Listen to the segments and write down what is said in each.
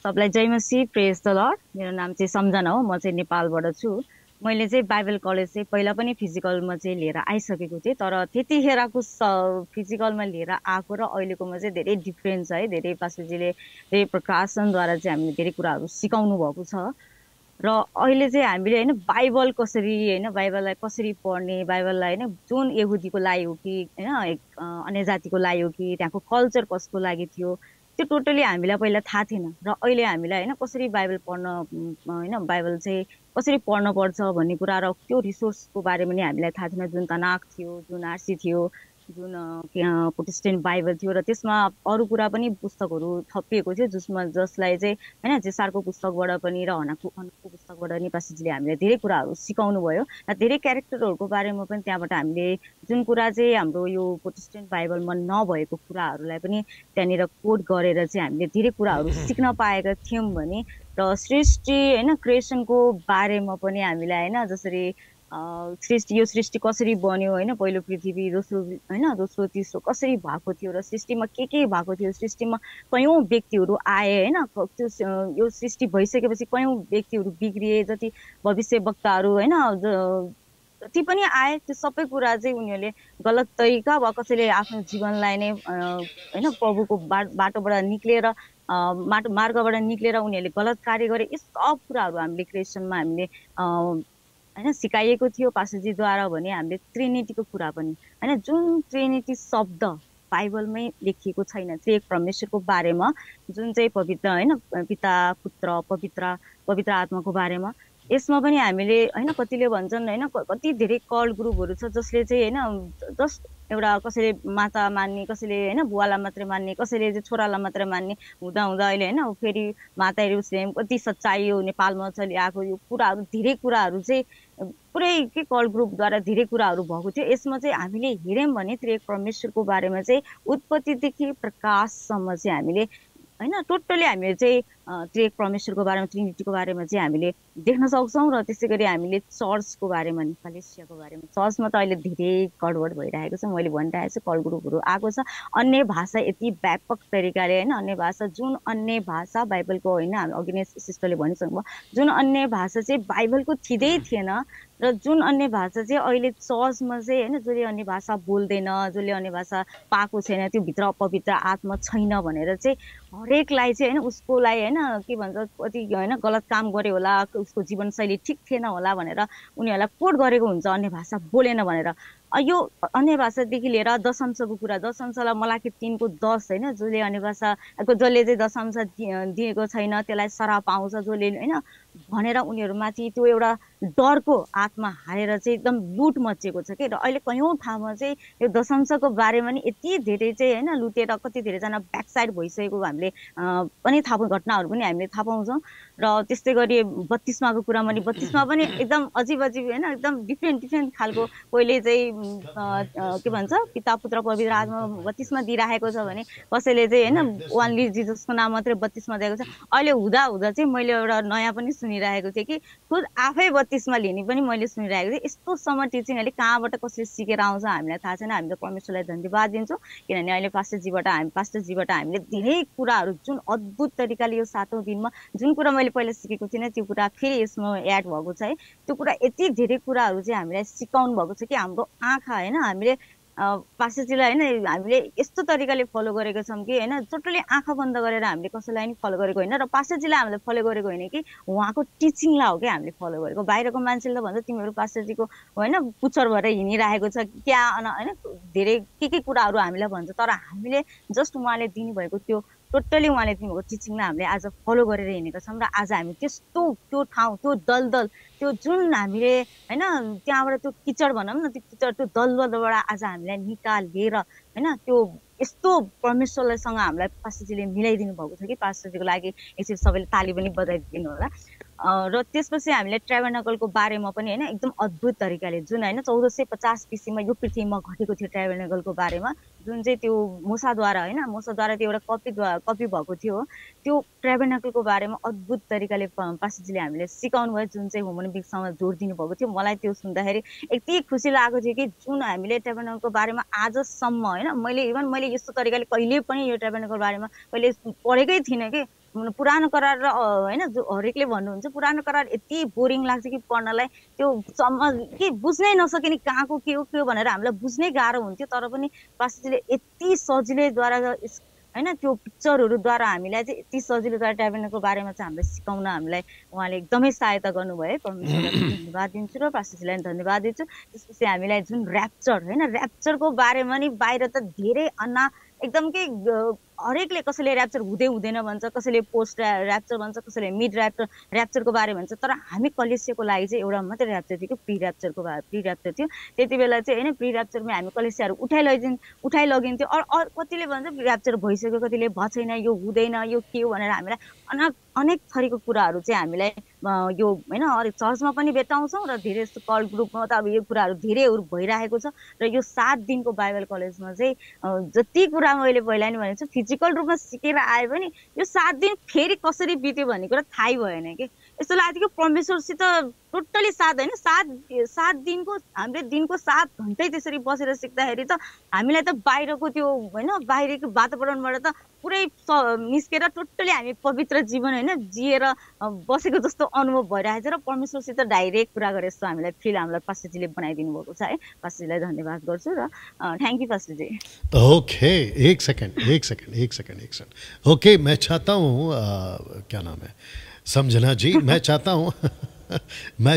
सबलाई जय मसीह, प्रेज the lord. मेरो नाम चाहिँ सम्झना हो, म चाहिँ नेपालबाट छु। मैले चाहिँ बाइबल कलेज चाहिँ पहिला पनि फिजिकलमा चाहिँ लिएर आइसकेको थिएँ, तर त्यतिखेरको फिजिकलमा लिएर आएको र अहिलेकोमा चाहिँ धेरै डिफ्रेन्स छ है। धेरै पास्टरजीले धेरै प्रकाशनद्वारा चाहिँ हामीले धेरै कुराहरू सिकाउनु भएको छ र अहिले चाहिँ हामीले होइन बाइबल कसरी होइन बाइबललाई कसरी पढ्ने, बाइबललाई होइन जुन यहुदीको लागि हो कि होइन अन्य जातिको लागि हो कि त्यहाँको कल्चर कसको लागि थियो, त्यो टोटली हामीलाई पहिला थाहा थिएन। र अहिले हामीलाई होइन कसरी बाइबल पढ्न होइन बाइबल चाहिँ कसरी पढ्न पर्छ भन्ने कुरा र त्यो रिसोर्सको बारेमा नि हामीलाई थाहा थिएन। जुन तनाक थियो, जुन आरसी थियो, जुन प्रोटेस्टेन्ट बाइबल थियो र त्यसमा अरू कुरा पनि पुस्तकहरू थपिएको थियो जसलाई चाहिँ होइन जेसारको पुस्तकबाट पनि र अनको पुस्तकबाट नि पास्टरजीले हामीलाई धेरै कुराहरू सिकाउनु भयो र धेरै क्यारेक्टरहरूको बारेमा पनि त्यहाँबाट हामीले जुन कुरा चाहिँ हाम्रो यो प्रोटेस्टेन्ट बाइबलमा नभएको कुराहरूलाई पनि त्यहाँनिर कोड गरेर चाहिँ हामीले धेरै कुराहरू सिक्न पाएका थियौँ भने र सृष्टि होइन क्रिएसनको बारेमा पनि हामीलाई होइन जसरी यो सृष्टि कसरी बन्यो होइन, पहिलो पृथ्वी, दोस्रो होइन दोस्रो तेस्रो कसरी भएको थियो र सृष्टिमा के भएको थियो, सृष्टिमा कयौँ व्यक्तिहरू आए होइन। त्यो यो सृष्टि भइसकेपछि कयौँ व्यक्तिहरू बिग्रिए, जति भविष्यवक्ताहरू होइन जति पनि आए, त्यो सबै कुरा चाहिँ उनीहरूले गलत तरिका वा कसैले आफ्नो जीवनलाई नै होइन प्रभुको बाटोबाट निक्लेर मार्गबाट निक्लेर उनीहरूले गलत कार्य गरे। यी सब कुराहरू हामीले क्रिएसनमा हामीले होइन सिकाइएको थियो पास्टरजीद्वारा भने हामीले ट्रिनिटीको कुरा पनि होइन, जुन ट्रिनिटी शब्द बाइबलमै लेखिएको छैन, त्रिएक परमेश्वरको बारेमा जुन चाहिँ पवित्र होइन पिता पुत्र पवित्र आत्माको बारेमा, यसमा पनि हामीले होइन कतिले भन्छन् होइन कति धेरै कल्ट ग्रुपहरू छ जसले चाहिँ होइन जस्ट एउटा कसैले माता मान्ने, कसैले होइन बुवालाई मात्रै मान्ने, कसैले चाहिँ छोरालाई मात्रै मान्ने हुँदा अहिले होइन फेरि माता यरुशलेम कति सच्चाइ हो नेपालमा चलिआएको यो कुराहरू धेरै कुराहरू चाहिँ पुरै के कल ग्रुपद्वारा धेरै कुराहरू भएको थियो। यसमा चाहिँ हामीले हेऱ्यौँ भने त्रिएक परमेश्वरको बारेमा चाहिँ उत्पत्तिदेखि प्रकाशसम्म चाहिँ हामीले होइन टोटली हामीले चाहिँ त्रिएक परमेश्वरको बारेमा ट्रिनिटीको बारेमा चाहिँ हामीले देख्न सक्छौँ। र त्यसै गरी हामीले चर्चको बारेमा कलेसियाको बारेमा, चर्चमा त अहिले धेरै गडबड भइरहेको छ, मैले भनिरहेको छु कल ग्रुपहरू आएको छ, अन्य भाषा यति व्यापक तरिकाले होइन अन्य भाषा जुन अन्य भाषा बाइबलको होइन अघि नै सिस्टरले भनिसक्नुभयो जुन अन्य भाषा चाहिँ बाइबलको थिँदै थिएन र जुन अन्य भाषा चाहिँ अहिले चर्चमा चाहिँ होइन जसले अन्य भाषा बोल्दैन, जसले अन्य भाषा पाएको छैन, त्यो भित्र पवित्र आत्मा छैन भनेर चाहिँ हरेकलाई चाहिँ होइन उसको लागि होइन के भन्छ कति होइन गलत काम गर्यो होला, उसको जीवनशैली ठिक थिएन होला भनेर उनीहरूलाई कोट गरेको हुन्छ अन्य भाषा बोलेन भनेर। यो अन्य भाषादेखि लिएर दशंशको कुरा, दशंशलाई मलाकी 3को 10 होइन जसले अन्य भाषाको जसले चाहिँ दशंश दिएको छैन त्यसलाई श्राप आउँछ जसले होइन भनेर उनीहरूमाथि त्यो एउटा डरको आत्मा हालेर चाहिँ एकदम लुट मचेको छ कि। र अहिले कयौँ ठाउँमा चाहिँ यो दशंशको बारेमा नि यति धेरै चाहिँ होइन लुटेर कति धेरैजना ब्याकसाइड भइसकेको हामीले पनि थाहा घटनाहरू पनि हामीले थाहा पाउँछौँ। र त्यस्तै गरी बत्तिसमाको कुरामा नि बत्तिसमा पनि एकदम अजीब होइन एकदम डिफ्रेन्ट खालको, कोहीले चाहिँ के भन्छ पिता पुत्र पवित्र आत्मा बत्तिसमा दिइराखेको छ भने कसैले चाहिँ होइन ओन्ली जिजसको नाम मात्रै बत्तिसमा दिएको छ। अहिले हुँदा चाहिँ मैले एउटा नयाँ पनि सुनिरहेको थिएँ कि खुद आफै बत्तिसमा लिने पनि मैले सुनिरहेको थिएँ। यस्तोसम्म टिचिङ अहिले कहाँबाट कसले सिकेर आउँछ हामीलाई थाहा छैन। हामी त परमेश्वरलाई धन्यवाद दिन्छौँ किनभने अहिले पास्टरजीबाट हामीले धेरै कुराहरू जुन अद्भुत तरिकाले यो 7औं दिनमा जुन कुरा मैले पहिला सिकेको थिइनँ त्यो कुरा फेरि यसमा एड भएको छ है। त्यो कुरा यति धेरै कुराहरू चाहिँ हामीलाई सिकाउनु भएको छ कि हाम्रो आँखा होइन हामीले पास्टरजीलाई होइन हामीले यस्तो तरिकाले फलो गरेको छौँ कि होइन टोटली आँखा बन्द गरेर हामीले कसैलाई नि फलो गरेको होइन र पास्टरजीलाई हामीले फलो गरेको होइन कि उहाँको टिचिङलाई हो कि हामीले फलो गरेको। बाहिरको मान्छेले त भन्छ तिमीहरू पास्टरजीको होइन पुच्छर भएर हिँडिरहेको छ क्या होइन धेरै के कुराहरू हामीलाई भन्छ, तर हामीले जस्ट उहाँले दिनुभएको त्यो टोटली उहाँले दिनुभएको टिचिङलाई हामीले आज फलो गरेर हिँडेका छौँ। र आज हामी त्यस्तो त्यो ठाउँ त्यो दलदल त्यो जुन हामीले होइन त्यहाँबाट त्यो किचड भनौँ न त्यो किचड त्यो दलदलबाट आज हामीलाई निकालेर होइन त्यो यस्तो परमेश्वरसँग हामीलाई पास्टरजीले मिलाइदिनु भएको छ कि पास्टरजीको लागि यसरी सबैले ताली पनि बजाइदिनु होला। र त्यसपछि हामीले ट्राभेर्नकलको बारेमा पनि होइन एकदम अद्भुत तरिकाले जुन होइन 1450 BC यो पृथ्वीमा घटेको थियो ट्राभेर्नकलको बारेमा जुन चाहिँ त्यो मूसाद्वारा त्यो एउटा कपी भएको थियो त्यो ट्राभेर्नकलको बारेमा अद्भुत तरिकाले पास्टरजीले हामीले सिकाउनु भयो जुन चाहिँ ह्युमन बिगसँग जोड दिनुभएको थियो। मलाई त्यो सुन्दाखेरि यति खुसी लागेको थियो कि जुन हामीले ट्राभेर्नकलको बारेमा आजसम्म होइन मैले यस्तो तरिकाले कहिले पनि यो ट्राभेर्नकलको बारेमा कहिले पढेकै थिइनँ कि पुरानो करार र होइन हरेकले भन्नुहुन्छ पुरानो करार यति बोरिङ लाग्छ कि पढ्नलाई, त्यो के बुझ्नै नसकिने कहाँको के हो भनेर हामीलाई बुझ्नै गाह्रो हुन्थ्यो। तर पनि पास्टरजीले यति सजिलैद्वारा होइन त्यो पिक्चरहरूद्वारा हामीलाई चाहिँ यति सजिलोद्वारा ट्याबर्नेकलको बारेमा चाहिँ हामीलाई सिकाउन हामीलाई उहाँले एकदमै सहायता गर्नुभयो। परमेश्वरलाई धन्यवाद दिन्छु र पास्टरजीलाई धन्यवाद दिन्छु। त्यसपछि हामीलाई जुन ऱ्याप्चर होइन ऱ्याप्चरको बारेमा नि बाहिर त धेरै एकदम के हरेकले कसैले ऱ्याप्चर हुँदैन भन्छ, कसैले पोस्ट ऱ्याप्चर भन्छ, कसैले मिड ऱ्याप्चरको बारे भन्छ। तर हामी कलेसियाको लागि चाहिँ एउटा मात्रै ऱ्याप्चर थियो कि प्री ऱ्याप्चर थियो। त्यति बेला चाहिँ होइन प्री ऱ्याप्चरमा हामी कलेसियाहरू उठाइ लगिन्थ्यो। कतिले भन्छ ऱ्याप्चर भइसक्यो, कतिले भएको छैन, यो हुँदैन, यो के हो भनेर हामीलाई अनेक थरीको कुराहरू चाहिँ हामीलाई यो होइन अरू चर्चमा पनि भेटाउँछौँ र धेरै जस्तो कल ग्रुपमा त अब यो कुराहरू धेरैहरू भइरहेको छ। र यो 7 दिनको बाइबल कलेजमा चाहिँ जति कुरा मैले पहिला नि भनेको छु फिजिकल रूपमा सिकेर आए पनि यो 7 दिन फेरि कसरी बित्यो भन्ने कुरा थाहै भएन कि। यस्तो लाग्थ्यो कि परमेश्वरसित टोटली साथ होइन 7 दिनको हामीले दिनको 7 घन्टै त्यसरी बसेर सिक्दाखेरि त हामीलाई त बाहिरको त्यो होइन बाहिरको वातावरणबाट त पुरै निस्केर टोटली हामी पवित्र जीवन होइन जिएर बसेको जस्तो अनुभव भइरहेको छ। र परमेश्वरसित डाइरेक्ट कुरा गरे जस्तो हामीलाई फिल हामीलाई पास्टरजीले बनाइदिनु भएको छ है। पास्टरजीलाई धन्यवाद गर्छु र थ्याङ्क यू पास्टरजी। ओके, एक सेकंड। ओके, मैं चाहता हूँ क्या नाम है समझना जी, मैं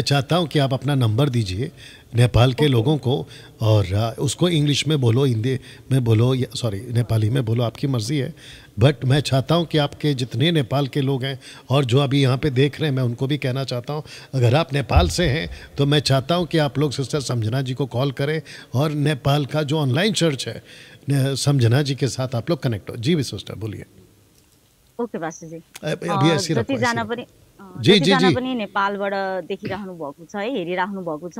चाहता हूँ कि आप अपना नंबर दीजिए नेपाल के लोगों को, और उसको इंग्लिश में बोलो, हिंदी में बोलो, सॉरी नेपाली में बोलो, आपकी मर्ज़ी है। बट मैं चाहता हूँ कि आपके जितने नेपाल के लोग हैं और जो अभी यहाँ पे देख रहे हैं, मैं उनको भी कहना चाहता हूँ, अगर आप नेपाल से हैं तो मैं चाहता हूँ कि आप लोग सिस्टर समझना जी को कॉल करें और नेपाल का जो ऑनलाइन चर्च है समझना जी के साथ आप लोग कनेक्ट हो। जी भी सिस्टर बोलिए। ओके पास्टरजी, अभी ऐसी जतिजना पनि नेपालबाट देखिराख्नु भएको छ है, हेरिराख्नु भएको छ।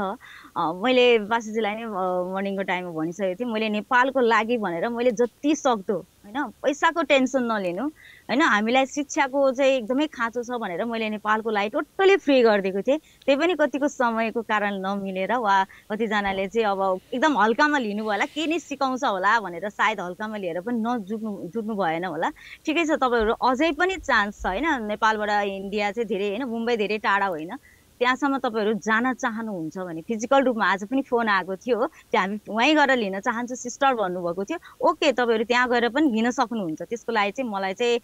मैले पास्टरजीलाई नै मर्निङको टाइममा भनिसकेको थिएँ, मैले नेपालको लागि भनेर मैले जति सक्दो होइन पैसाको टेन्सन नलिनु होइन, हामीलाई शिक्षाको चाहिँ एकदमै खाँचो छ भनेर मैले नेपालको लागि टोटली फ्री गरिदिएको थिएँ। त्यही पनि कतिको समयको कारण नमिलेर वा कतिजनाले चाहिँ अब एकदम हल्कामा लिनुभयो होला, के नै सिकाउँछ होला भनेर सायद हल्कामा लिएर पनि जुट्नु भएन होला। ठिकै छ, तपाईँहरू अझै पनि चान्स छ होइन, नेपालबाट इन्डिया चाहिँ धेरै होइन, मुम्बई धेरै टाढा होइन, त्यहाँसम्म तपाईँहरू जान चाहनुहुन्छ भने फिजिकल रूपमा आज पनि फोन आएको थियो, त्यो हामी वहीँ गएर लिन चाहन्छु सिस्टर भन्नुभएको थियो। ओके, तपाईँहरू त्यहाँ गएर पनि लिन सक्नुहुन्छ। त्यसको लागि चाहिँ मलाई चाहिँ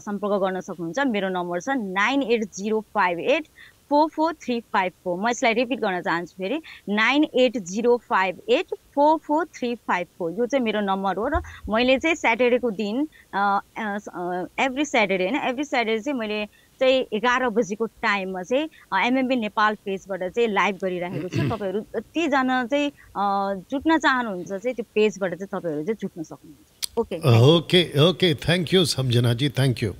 सम्पर्क गर्न सक्नुहुन्छ। मेरो नम्बर छ 9805844354। म यसलाई रिपिट गर्न चाहन्छु फेरि 9805844354। यो चाहिँ मेरो नम्बर हो। र मैले चाहिँ स्याटरडेको दिन एभ्री स्याटरडे होइन एभ्री स्याटरडे चाहिँ मैले चाहिँ 11 बजीको टाइममा चाहिँ एमएमबी नेपाल पेजबाट चाहिँ लाइभ गरिरहेको छु। तपाईँहरू जतिजना चाहिँ जुट्न चाहनुहुन्छ चाहिँ त्यो पेजबाट चाहिँ तपाईँहरू चाहिँ जुट्न सक्नुहुन्छ। Okay, okay, thank you Samjhana ji, thank you.